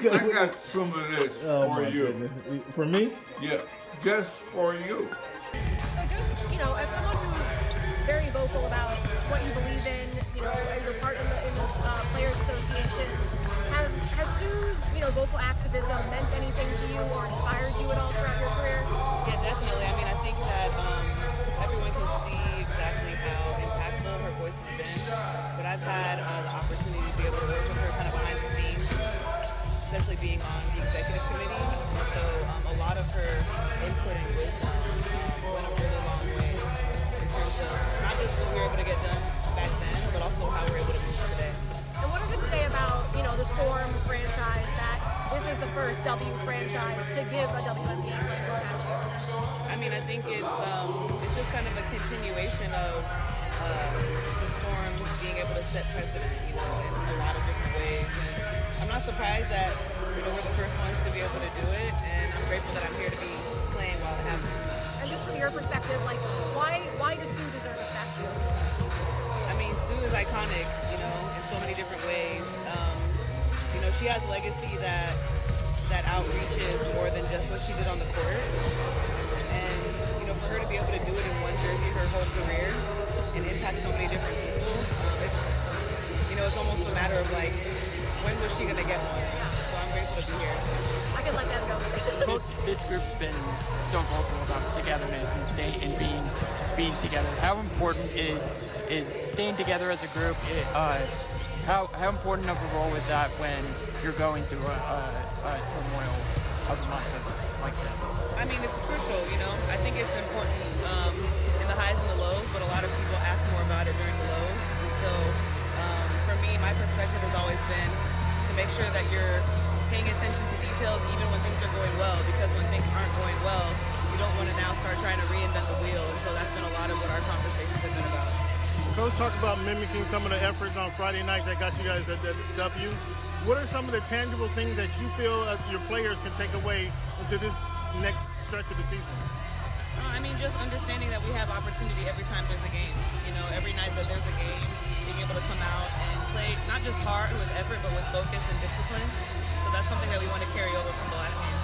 I got some of this for you. Goodness. For me? Yeah, just for you. So just, as someone who's very vocal about what you believe in, as your part in the Players Association, has Sue's, vocal activism meant anything to you or inspired you at all throughout your career? Yeah, definitely. I mean, I think that everyone can see exactly how impactful her voice has been. But I've had the opportunity to be able to work with her kind of behind the scenes, especially being on the executive committee. And so a lot of her input and wisdom went a really long way in terms of not just what we were able to get done back then, but also how we're able to move today. And what does it say about, the Storm franchise that this is the first W franchise to give a WNBA player statue? I mean, I think it's just kind of a continuation of the Storm being able to set precedent, in a lot of different ways. And I'm not surprised that, we're the first ones to be able to do it, and I'm grateful that I'm here to be playing while it happens. And just from your perspective, why does Sue deserve a statue? I mean, Sue is iconic, in so many different ways. She has legacy that outreaches more than just what she did on the court. And, for her to be able to do it in one jersey her whole career and impact so many different people, it's almost a matter of when was she gonna get one? So I'm grateful to be here. I can let that go. This group's been so vocal about togetherness and being together. How important is staying together as a group? How important of a role is that when you're going through a turmoil of a month like this? I mean, it's crucial, I think it's important in the highs and the lows, but a lot of people ask more about it during the lows. And so, for me, my perspective has always been to make sure that you're paying attention to details even when things are going well, because when things aren't going well, you don't want to now start trying to reinvent the wheel. And so that's been a lot of what our conversations have been about. Coach talked about mimicking some of the efforts on Friday night that got you guys at the W. What are some of the tangible things that you feel your players can take away into this next stretch of the season? I mean, just understanding that we have opportunity every time there's a game. Every night that there's a game, being able to come out and play not just hard with effort, but with focus and discipline. So that's something that we want to carry over from the last game.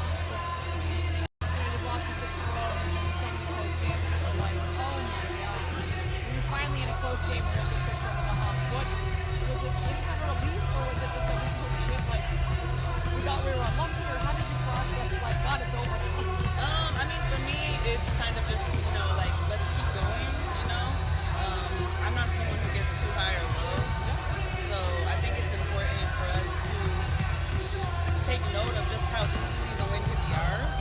Finally in a close game where it was picked up with a hump. What was it? Any kind of relief, or was it just like this whole shit? We thought we were unlucky, or how did you process? God, it's over. I mean, for me, it's kind of just let's keep going. I'm not someone who gets too high or low, so I think it's important for us to take note of just how easy the win could be ours,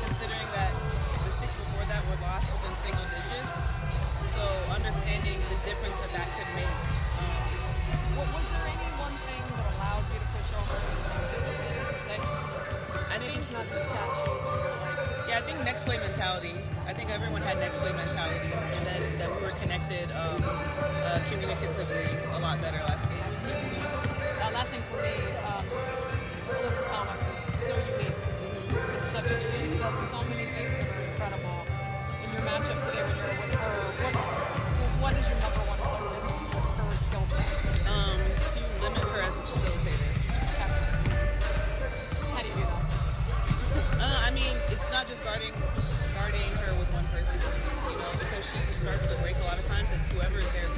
considering that the 6 before that were lost within single digits. So understanding the difference that could make. Was there any one thing that allowed you to push over I think it's not the statue. Yeah, I think next play mentality. I think everyone had next play mentality, and then that we were connected communicatively a lot better last game. Last thing for me, Alyssa Thomas is so unique. It's such a she does so many things that are incredible. In your matchup today when you're with her, what is your number one focus with her skill set? To limit her as a facilitator. How do you do that? I mean, it's not just guarding her with one person, because she starts to break a lot of times. It's whoever is there